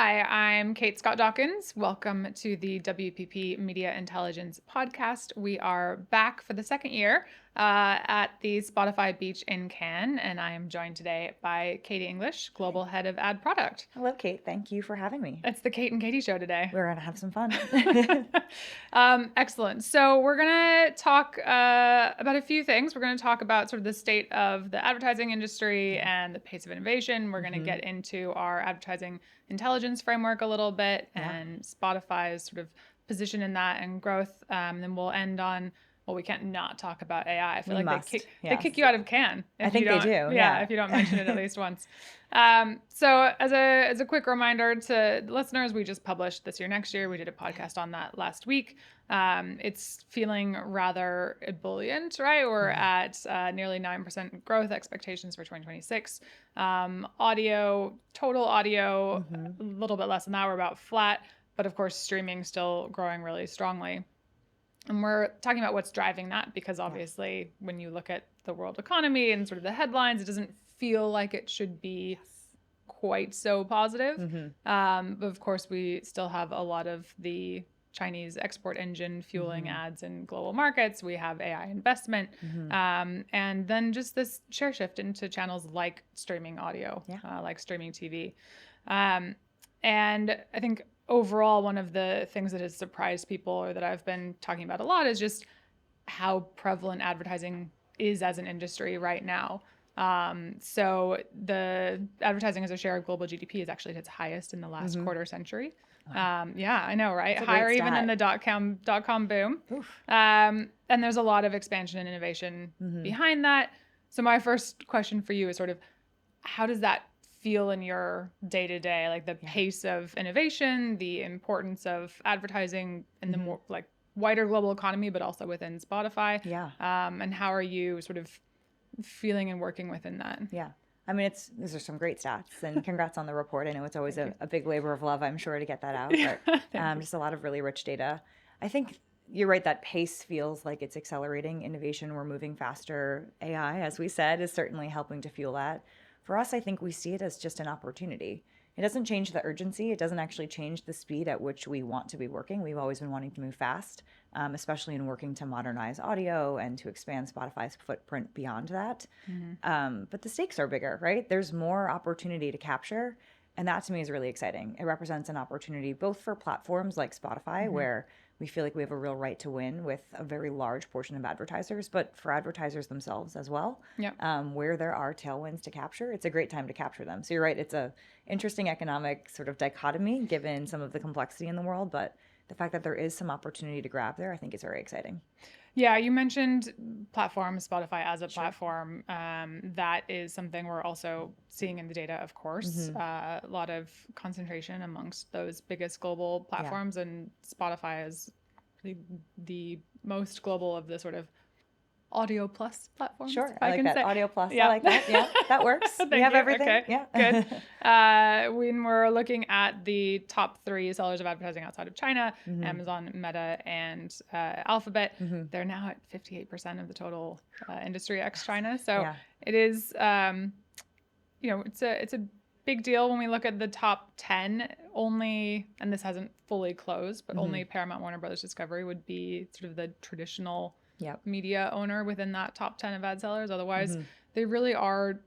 Hi, I'm Kate Scott-Dawkins. Welcome to the WPP Media Intelligence Podcast. We are back for the second year at the Spotify Beach in Cannes, and I am joined today by Katie English, Global Head of Ad Product. Hello, Kate. Thank you for having me. It's the Kate and Katie show today. We're going to have some fun. Excellent. So we're going to talk about a few things. We're going to talk about sort of the state of the advertising industry and the pace of innovation. We're going to get into our advertising intelligence framework a little bit and Spotify's sort of position in that and growth. Then we'll end on, well, we can't not talk about AI. I feel like they kick you out of Cannes. I think they do. Yeah, if you don't mention it at least once. So as a quick reminder to listeners, we just published This Year Next Year. We did a podcast on that last week. It's feeling rather ebullient, right? We're at nearly 9% growth expectations for 2026. Total audio, a little bit less than that. We're about flat, but of course, streaming still growing really strongly. And we're talking about what's driving that because obviously when you look at the world economy and sort of the headlines, it doesn't feel like it should be quite so positive. But of course, we still have a lot of the Chinese export engine fueling ads in global markets. We have AI investment. And then just this share shift into channels like streaming audio, like streaming TV. And I think overall, one of the things that has surprised people or that I've been talking about a lot is just how prevalent advertising is as an industry right now. So the advertising as a share of global GDP is actually at its highest in the last quarter century. Yeah, I know, right? Higher even than the dot-com boom. And there's a lot of expansion and innovation behind that. So my first question for you is sort of, how does that feel in your day-to-day, like the pace of innovation, the importance of advertising in the more like wider global economy, but also within Spotify? And how are you sort of feeling and working within that? I mean, these are some great stats, and congrats on the report. I know it's always a big labor of love, I'm sure, to get that out, but just a lot of really rich data. I think you're right, that pace feels like it's accelerating innovation. We're moving faster. AI, as we said, is certainly helping to fuel that. For us, I think we see it as just an opportunity. It doesn't change the urgency. It doesn't actually change the speed at which we want to be working. We've always been wanting to move fast, especially in working to modernize audio and to expand Spotify's footprint beyond that. But the stakes are bigger, right? There's more opportunity to capture. And that to me is really exciting. It represents an opportunity both for platforms like Spotify, where we feel like we have a real right to win with a very large portion of advertisers, but for advertisers themselves as well, where there are tailwinds to capture, it's a great time to capture them. So you're right, it's a interesting economic sort of dichotomy given some of the complexity in the world, but the fact that there is some opportunity to grab there, I think is very exciting. Yeah, you mentioned platforms, Spotify as a platform. That is something we're also seeing in the data, of course. A lot of concentration amongst those biggest global platforms, and Spotify is the most global of the sort of audio plus platforms. Sure, I like that. Audio plus, Yeah. I like that. Yeah, that works. We have everything. Okay. Yeah, good. When we're looking at the top 3 sellers of advertising outside of China, Amazon, Meta, and Alphabet, they're now at 58% of the total industry ex-China. So it is, it's a big deal when we look at the top 10. Only, and this hasn't fully closed, but only Paramount, Warner Brothers, Discovery would be sort of the traditional media owner within that top 10 of ad sellers. Otherwise, they really are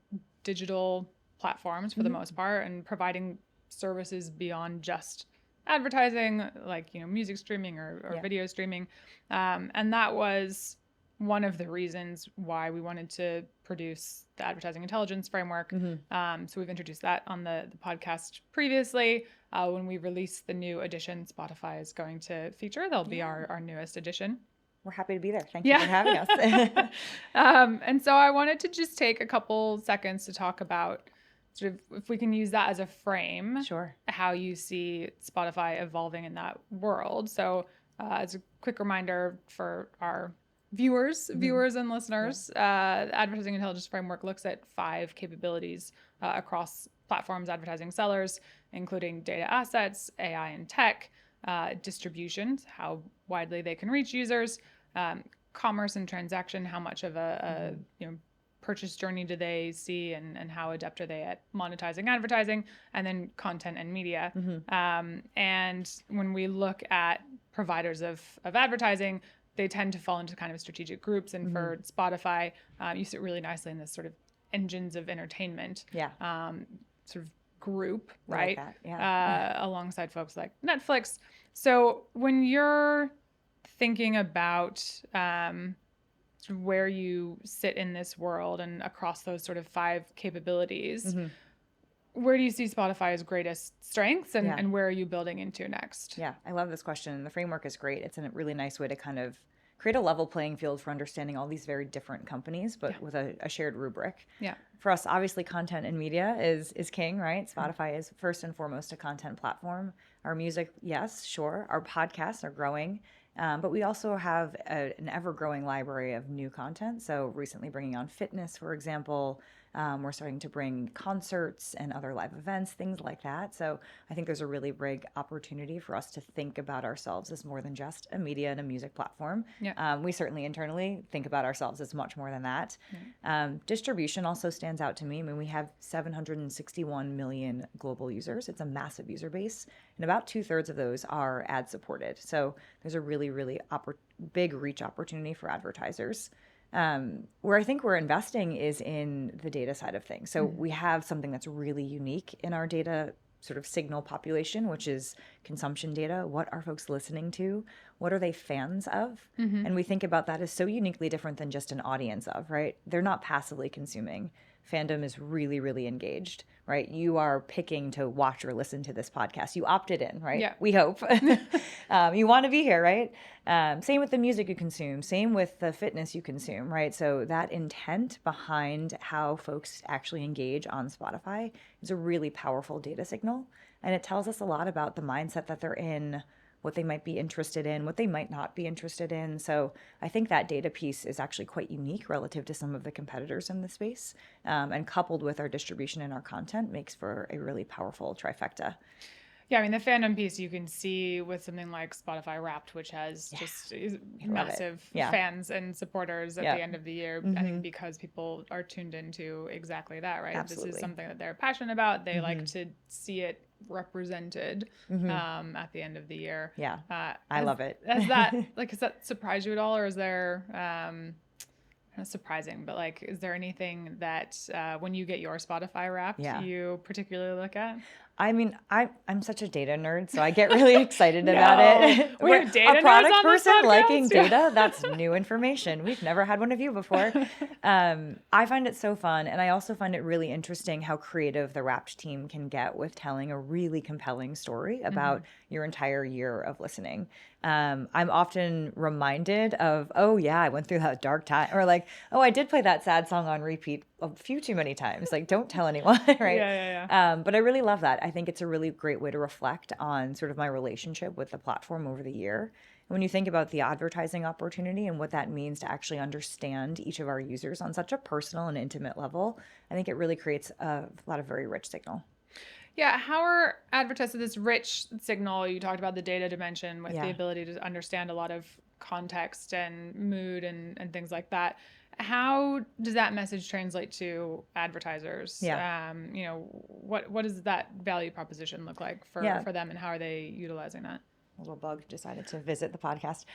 digital platforms for the most part and providing services beyond just advertising, like, music streaming or video streaming. And that was one of the reasons why we wanted to produce the advertising intelligence framework. So we've introduced that on the podcast previously. When we release the new edition, Spotify is going to feature. They'll be our newest edition. We're happy to be there. Thank you for having us. And so I wanted to just take a couple seconds to talk about sort of, if we can use that as a frame, how you see Spotify evolving in that world. So as a quick reminder for our viewers and listeners, the Advertising Intelligence Framework looks at 5 capabilities across platforms, advertising sellers, including data assets, AI and tech, distribution, how widely they can reach users, commerce and transaction, how much of a purchase journey do they see, and how adept are they at monetizing advertising, and then content and media. And when we look at providers of advertising, they tend to fall into kind of strategic groups. And for Spotify, you sit really nicely in this sort of engines of entertainment sort of group, right? Like that. Alongside folks like Netflix. So when you're thinking about sort of where you sit in this world and across those sort of 5 capabilities, where do you see Spotify's greatest strengths, and where are you building into next? Yeah, I love this question. The framework is great. It's a really nice way to kind of create a level playing field for understanding all these very different companies, but with a shared rubric. Yeah. For us, obviously, content and media is king, right? Spotify is first and foremost a content platform. Our music, yes, sure. Our podcasts are growing. But we also have an ever-growing library of new content. So recently bringing on fitness, for example. We're starting to bring concerts and other live events, things like that. So I think there's a really big opportunity for us to think about ourselves as more than just a media and a music platform. Yeah. We certainly internally think about ourselves as much more than that. Distribution also stands out to me. I mean, we have 761 million global users. It's a massive user base. And about 2/3 of those are ad supported. So there's a really, really big reach opportunity for advertisers. Where I think we're investing is in the data side of things. So we have something that's really unique in our data sort of signal population, which is consumption data. What are folks listening to? What are they fans of? And we think about that as so uniquely different than just an audience of, right? They're not passively consuming. Fandom is really, really engaged, right? You are picking to watch or listen to this podcast. You opted in, right? Yeah. We hope. You want to be here, right? Same with the music you consume. Same with the fitness you consume, right? So that intent behind how folks actually engage on Spotify is a really powerful data signal. And it tells us a lot about the mindset that they're in, what they might be interested in, what they might not be interested in. So I think that data piece is actually quite unique relative to some of the competitors in the space. And coupled with our distribution and our content makes for a really powerful trifecta. Yeah, I mean, the fandom piece you can see with something like Spotify Wrapped, which has just massive fans and supporters at the end of the year. I think because people are tuned into exactly that, right? Absolutely. This is something that they're passionate about. They like to see it represented at the end of the year. Yeah, I love it. Has that surprised you at all, or is there not surprising, but like, is there anything that when you get your Spotify Wrapped, you particularly look at? I mean, I'm such a data nerd, so I get really excited about it. We're data a product nerds on this person podcast? liking data. That's new information. We've never had one of you before. I find it so fun, and I also find it really interesting how creative the Wrapped team can get with telling a really compelling story about your entire year of listening. I'm often reminded of, oh yeah, I went through that dark time, or like, oh, I did play that sad song on repeat a few too many times. Like, don't tell anyone, right? Yeah. But I really love that. I think it's a really great way to reflect on sort of my relationship with the platform over the year. And when you think about the advertising opportunity and what that means to actually understand each of our users on such a personal and intimate level, I think it really creates a lot of very rich signal. Yeah, how are advertisers, this rich signal, you talked about the data dimension with the ability to understand a lot of context and mood and things like that. How does that message translate to advertisers? What does that value proposition look like for them, and how are they utilizing that? A little bug decided to visit the podcast.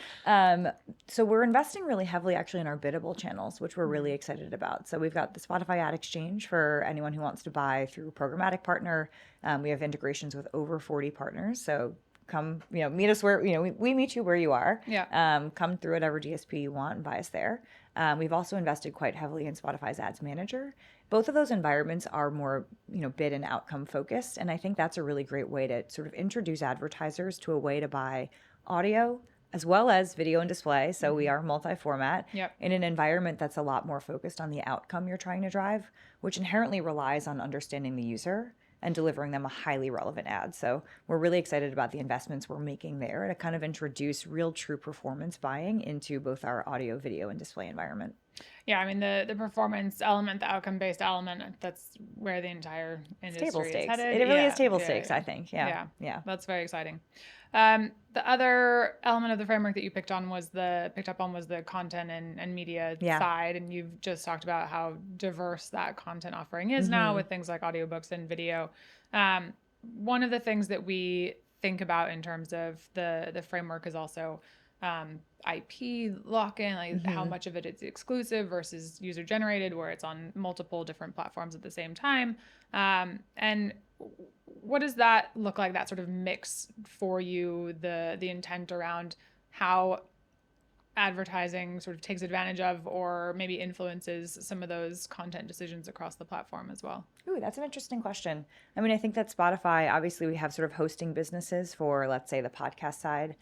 So we're investing really heavily actually in our biddable channels, which we're really excited about. So we've got the Spotify Ad Exchange for anyone who wants to buy through a programmatic partner. We have integrations with over 40 partners. So come, meet us where, we meet you where you are. Yeah. Come through whatever DSP you want and buy us there. We've also invested quite heavily in Spotify's Ads Manager. Both of those environments are more, bid and outcome focused. And I think that's a really great way to sort of introduce advertisers to a way to buy audio as well as video and display. So we are multi-format in an environment that's a lot more focused on the outcome you're trying to drive, which inherently relies on understanding the user and delivering them a highly relevant ad. So we're really excited about the investments we're making there to kind of introduce real true performance buying into both our audio, video, and display environment. Yeah, I mean, the performance element, the outcome-based element, that's where the entire industry is headed. It really is table stakes, I think. Yeah. That's very exciting. The other element of the framework that you picked up on was the content and media side, and you've just talked about how diverse that content offering is now with things like audiobooks and video. One of the things that we think about in terms of the framework is also IP lock-in, like how much of it is exclusive versus user-generated, where it's on multiple different platforms at the same time. And what does that look like, that sort of mix for you, the intent around how advertising sort of takes advantage of or maybe influences some of those content decisions across the platform as well? Ooh, that's an interesting question. I mean, I think that Spotify, obviously we have sort of hosting businesses for, let's say, the podcast side.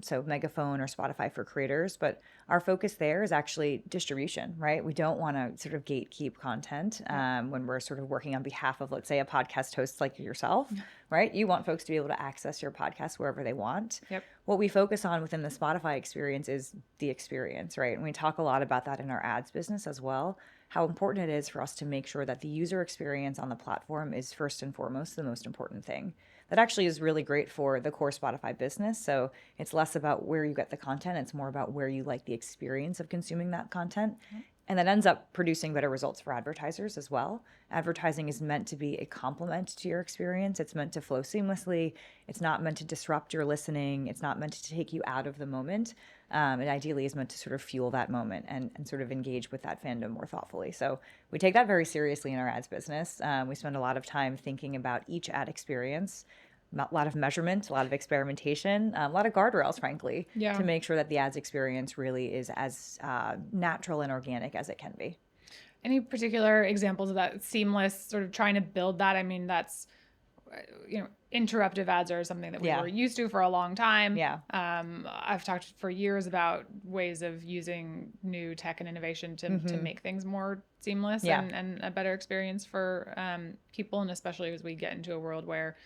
So Megaphone or Spotify for creators, but our focus there is actually distribution, right? We don't want to sort of gatekeep content when we're sort of working on behalf of, let's say, a podcast host like yourself, right? You want folks to be able to access your podcast wherever they want. What we focus on within the Spotify experience is the experience, right? And we talk a lot about that in our ads business as well, how important it is for us to make sure that the user experience on the platform is first and foremost the most important thing. That actually is really great for the core Spotify business. So it's less about where you get the content. It's more about where you like the experience of consuming that content. And that ends up producing better results for advertisers as well. Advertising is meant to be a complement to your experience. It's meant to flow seamlessly. It's not meant to disrupt your listening. It's not meant to take you out of the moment. It ideally is meant to sort of fuel that moment and sort of engage with that fandom more thoughtfully. So we take that very seriously in our ads business. We spend a lot of time thinking about each ad experience, a lot of measurement, a lot of experimentation, a lot of guardrails, frankly, to make sure that the ads experience really is as natural and organic as it can be. Any particular examples of that seamless sort of trying to build that? I mean, that's, interruptive ads are something that we were used to for a long time. I've talked for years about ways of using new tech and innovation to make things more seamless and a better experience for people, and especially as we get into a world where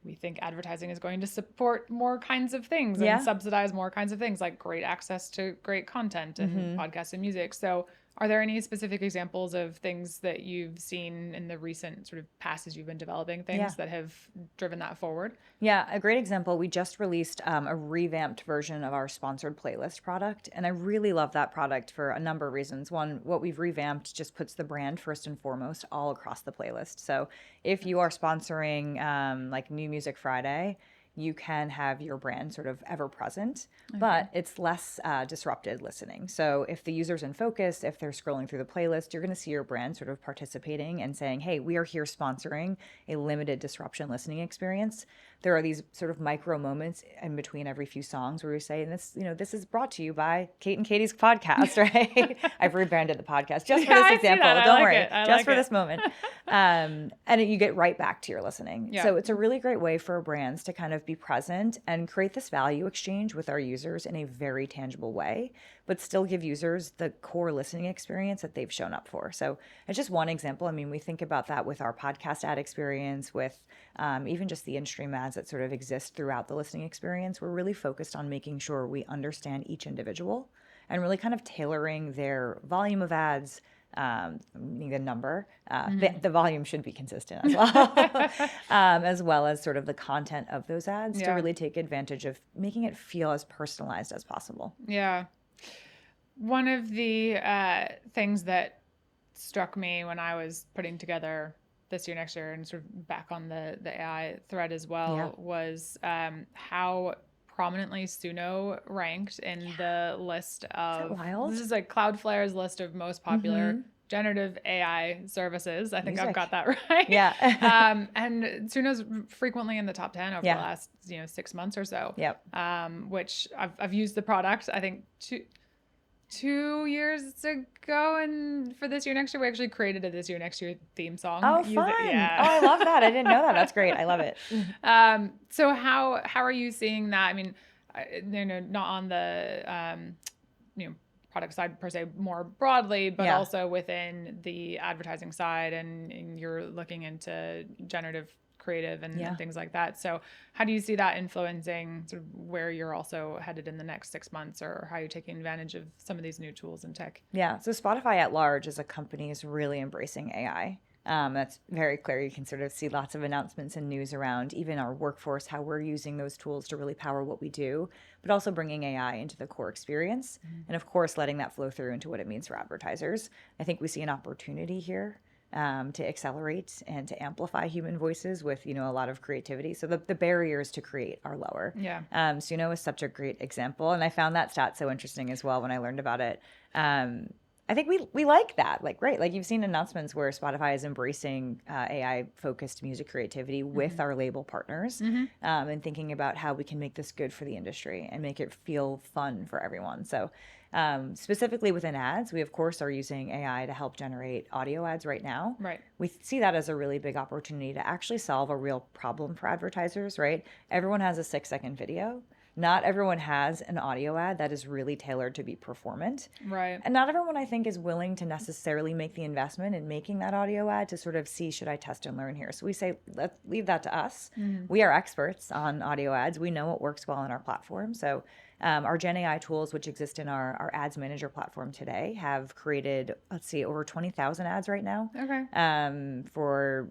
we think advertising is going to support more kinds of things and subsidize more kinds of things, like great access to great content and podcasts and music. So are there any specific examples of things that you've seen in the recent sort of past as you've been developing things that have driven that forward? Yeah, a great example. We just released a revamped version of our sponsored playlist product. And I really love that product for a number of reasons. One, what we've revamped just puts the brand first and foremost all across the playlist. So if you are sponsoring like New Music Friday, you can have your brand sort of ever present, but it's less disrupted listening. So if the user's in focus, if they're scrolling through the playlist, you're going to see your brand sort of participating and saying, hey, we are here sponsoring a limited disruption listening experience. There are these sort of micro moments in between every few songs where we say, and this, this is brought to you by Kate and Katie's podcast, right? I've rebranded the podcast just for this example. Don't worry, just for this moment. And you get right back to your listening. So it's a really great way for brands to kind of be present and create this value exchange with our users in a very tangible way, but still give users the core listening experience that they've shown up for. So it's just one example. I mean, we think about that with our podcast ad experience, with even just the in-stream ads that sort of exist throughout the listening experience. We're really focused on making sure we understand each individual and really kind of tailoring their volume of ads, the number, the volume should be consistent as well, as well as sort of the content of those ads to really take advantage of making it feel as personalized as possible. Yeah. One of the things that struck me when I was putting together this year, next year, and sort of back on the AI thread as well was how prominently Suno ranked in the list of, this is like Cloudflare's list of most popular generative AI services. I think I've got that right. And Suno's frequently in the top 10 over the last 6 months or so. Which I've used the product, I think, two years ago, and for this year next year we actually created a this year next year theme song. Oh, fun. I love that. I didn't know that. That's great. I love it. So how are you seeing that? I mean, not on the product side per se more broadly, but also within the advertising side, and you're looking into generative creative and things like that. So how do you see that influencing sort of where you're also headed in the next 6 months, or how you're taking advantage of some of these new tools and tech? Yeah. So Spotify at large as a company is really embracing AI. That's very clear. You can sort of see lots of announcements and news around even our workforce, how we're using those tools to really power what we do, but also bringing AI into the core experience. And of course, letting that flow through into what it means for advertisers. I think we see an opportunity here to accelerate and to amplify human voices with, a lot of creativity. So the barriers to create are lower. Yeah. Suno is such a great example. And I found that stat so interesting as well when I learned about it. I think we like that. Like, right. Like you've seen announcements where Spotify is embracing AI focused music creativity with our label partners and thinking about how we can make this good for the industry and make it feel fun for everyone. So specifically within ads, we of course are using AI to help generate audio ads right now. Right. We see that as a really big opportunity to actually solve a real problem for advertisers, right? Everyone has a 6-second video. Not everyone has an audio ad that is really tailored to be performant. Right. And not everyone, I think, is willing to necessarily make the investment in making that audio ad to sort of see, should I test and learn here? So we say, let's leave that to us. We are experts on audio ads. We know what works well on our platform. So our Gen AI tools, which exist in our ads manager platform today, have created, over 20,000 ads right now. Okay. For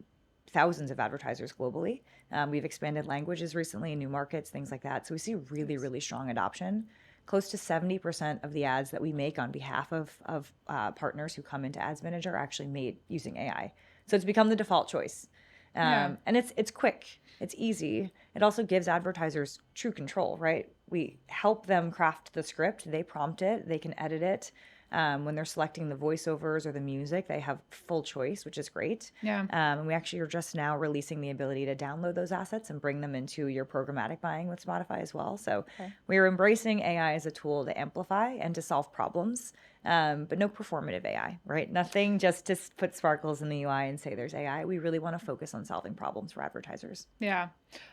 thousands of advertisers globally. We've expanded languages recently in new markets, things like that. So we see really, really strong adoption. Close to 70% of the ads that we make on behalf of partners who come into Ads Manager are actually made using AI. So it's become the default choice. And it's quick, it's easy. It also gives advertisers true control, right? We help them craft the script, they prompt it, they can edit it. When they're selecting the voiceovers or the music, they have full choice, which is great. Yeah. And we actually are just now releasing the ability to download those assets and bring them into your programmatic buying with Spotify as well. So we are embracing AI as a tool to amplify and to solve problems, but no performative AI, right? Nothing just to put sparkles in the UI and say there's AI. We really want to focus on solving problems for advertisers. Yeah.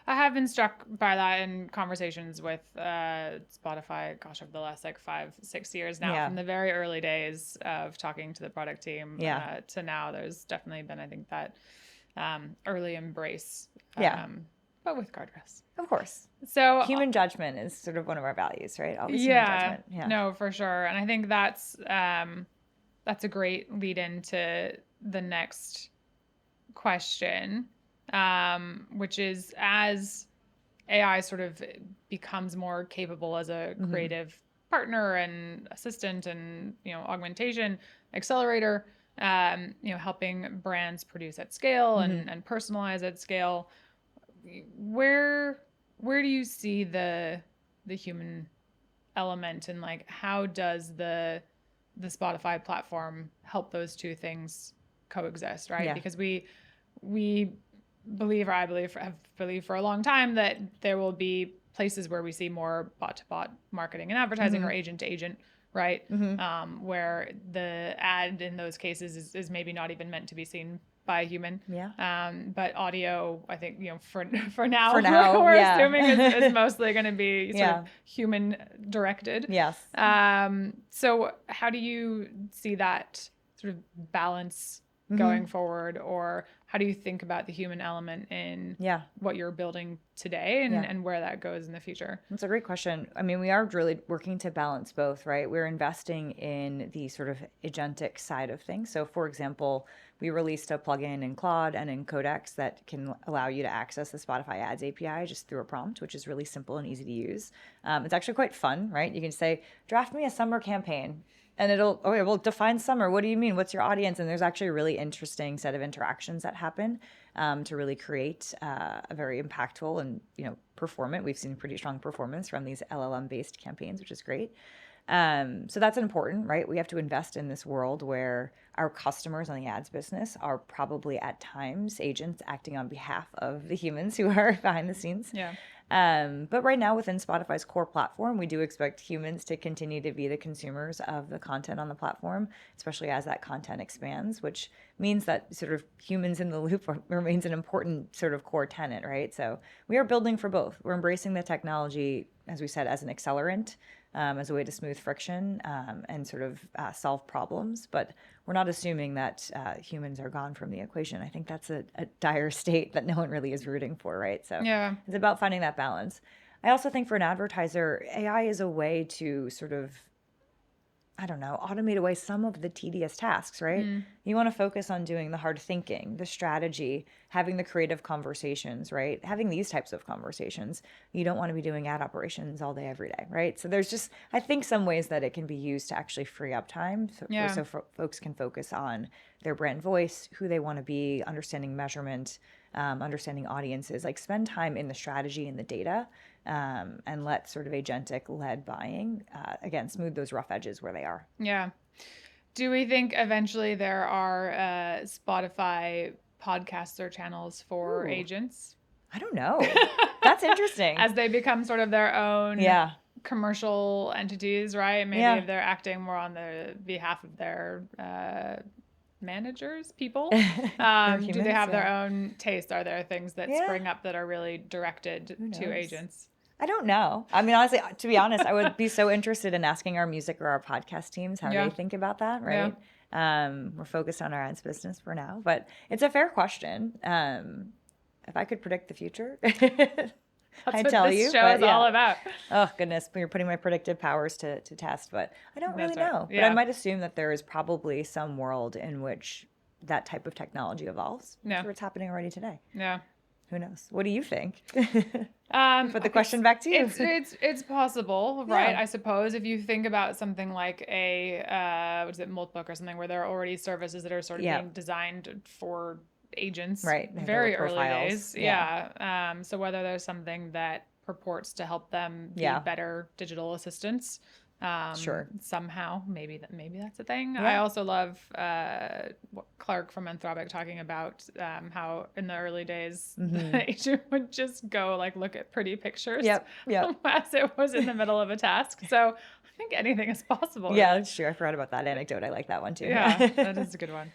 I have been struck by that in conversations with Spotify, gosh, over the last 5-6 years now, from the very early days of talking to the product team to now. There's definitely been, I think, that early embrace, but with guardrails. Of course. So human judgment is sort of one of our values, right? Always human judgment. Yeah. No, for sure. And I think that's a great lead into the next question. Which is, as AI sort of becomes more capable as a creative partner and assistant and, augmentation accelerator, helping brands produce at scale and personalize at scale, where do you see the human element, and like how does the Spotify platform help those two things coexist, right? Because we have believed for a long time that there will be places where we see more bot-to-bot marketing and advertising or agent-to-agent, right? Where the ad in those cases is maybe not even meant to be seen by a human. But audio, I think, for now we're assuming is mostly going to be sort of human directed. Yes. So how do you see that sort of balance going forward, or how do you think about the human element in what you're building today and where that goes in the future? That's a great question. I mean, we are really working to balance both, right? We're investing in the sort of agentic side of things. So for example, we released a plugin in Claude and in Codex that can allow you to access the Spotify Ads API just through a prompt, which is really simple and easy to use. It's actually quite fun, right? You can say, draft me a summer campaign. And we'll define summer. What do you mean? What's your audience? And there's actually a really interesting set of interactions that happen to really create a very impactful and, performant. We've seen pretty strong performance from these LLM-based campaigns, which is great. So that's important, right? We have to invest in this world where our customers on the ads business are probably at times agents acting on behalf of the humans who are behind the scenes. But right now within Spotify's core platform, we do expect humans to continue to be the consumers of the content on the platform, especially as that content expands, which means that sort of humans in the loop remains an important sort of core tenet, right? So we are building for both. We're embracing the technology, as we said, as an accelerant, as a way to smooth friction and sort of solve problems. But we're not assuming that humans are gone from the equation. I think that's a dire state that no one really is rooting for, right? So it's about finding that balance. I also think for an advertiser, AI is a way to sort of I don't know, automate away some of the tedious tasks, right? You want to focus on doing the hard thinking, the strategy, having the creative conversations, right? Having these types of conversations. You don't want to be doing ad operations all day, every day, right? So there's just, I think, some ways that it can be used to actually free up time so folks can focus on their brand voice, who they want to be, understanding measurement, understanding audiences, like spend time in the strategy and the data, and let sort of agentic led buying, again, smooth those rough edges where they are. Yeah. Do we think eventually there are Spotify podcasts or channels for agents? I don't know. That's interesting. As they become sort of their own commercial entities, right? Maybe if they're acting more on the behalf of their managers, people. Do they have their own taste? Are there things that spring up that are really directed to agents? I don't know. I mean, honestly, to be honest, I would be so interested in asking our music or our podcast teams how they think about that, right? We're focused on our ads business for now, but it's a fair question. If I could predict the future, I'd tell you. That's what this show is all about. Oh, goodness. You're putting my predictive powers to test, but I don't really know. But I might assume that there is probably some world in which that type of technology evolves. Yeah. Sure, it's happening already today. Yeah. Who knows? What do you think? Put the question back to you. It's possible, right? I suppose if you think about something like a Multbook or something where there are already services that are sort of being designed for agents, right? Very early days, so whether there's something that purports to help them be better digital assistants. Somehow, maybe that's a thing. I also love Clark from Anthropic talking about how in the early days the agent would just go like look at pretty pictures as it was in the middle of a task. So I think anything is possible. Yeah, that's true. I forgot about that anecdote. I like that one too. Yeah, that is a good one.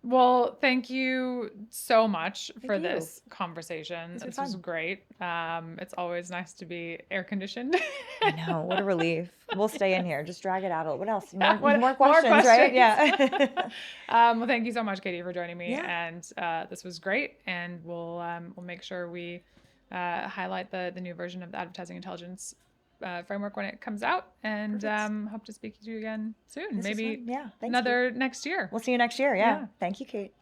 Well, thank you so much for this conversation. This was great. It's always nice to be air conditioned. I know. What a relief. We'll stay in here. Just drag it out. What else? More questions, right? Yeah. Well, thank you so much, Katie, for joining me. And this was great. And we'll make sure we highlight the new version of the advertising intelligence framework when it comes out, and hope to speak to you again soon. Maybe another next year. We'll see you next year. Yeah. Thank you, Kate.